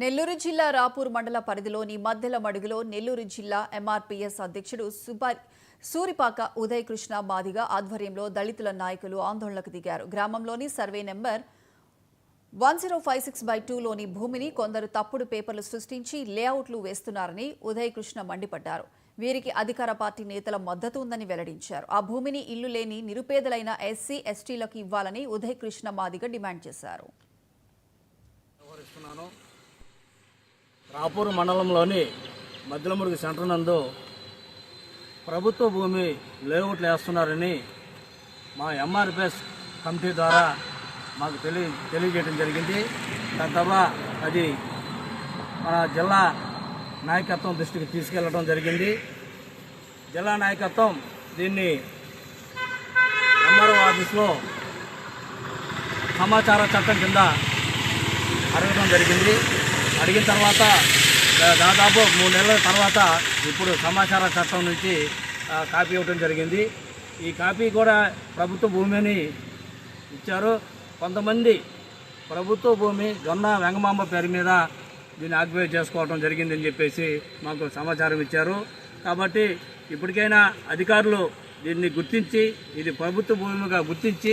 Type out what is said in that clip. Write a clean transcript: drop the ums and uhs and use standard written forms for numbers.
నెల్లూరు జిల్లా రాపూర్ మండల పరిధిలోని మద్దెల మడుగులో నెల్లూరు జిల్లా ఎంఆర్పీఎస్ అధ్యక్షుడు సూరిపాక ఉదయ్ కృష్ణ మాదిగ ఆధ్వర్యంలో దళితుల నాయకులు ఆందోళనకు దిగారు. గ్రామంలోని సర్వే నెంబర్ 1056/2లోని భూమిని కొందరు తప్పుడు పేపర్లు సృష్టించి లేఅవుట్లు వేస్తున్నారని ఉదయ్ కృష్ణ మండిపడ్డారు. వీరికి అధికార పార్టీ నేతల మద్దతు ఉందని వెల్లడించారు. ఆ భూమిని ఇల్లు లేని నిరుపేదలైన ఎస్సీ ఎస్టీలకు ఇవ్వాలని ఉదయ్ కృష్ణ మాదిగ డిమాండ్ చేశారు. రాపూర్ మండలంలోని మద్దెలమురుగు సెంటర్ నందు ప్రభుత్వ భూమి లేఅవుట్లు వేస్తున్నారని మా ఎంఆర్పిఎస్ కమిటీ ద్వారా మాకు తెలియజేయడం జరిగింది. తద్వారా అది మన జిల్లా నాయకత్వం దృష్టికి తీసుకెళ్లడం జరిగింది. జిల్లా నాయకత్వం దీన్ని ఎంఆర్ఓ ఆఫీస్లో సమాచార చట్టం కింద అడగడం జరిగింది. అడిగిన తర్వాత దాదాపు 3 నెలల తర్వాత ఇప్పుడు సమాచార చట్టం నుంచి కాపీ ఇవ్వడం జరిగింది. ఈ కాపీ కూడా ప్రభుత్వ భూమిని ఇచ్చారు. కొంతమంది ప్రభుత్వ భూమి జొన్న వెంగమాంబ పేరు మీద దీన్ని ఆక్యుపై చేసుకోవడం జరిగిందని చెప్పేసి మాకు సమాచారం ఇచ్చారు. కాబట్టి ఇప్పటికైనా అధికారులు దీన్ని గుర్తించి ఇది ప్రభుత్వ భూమిగా గుర్తించి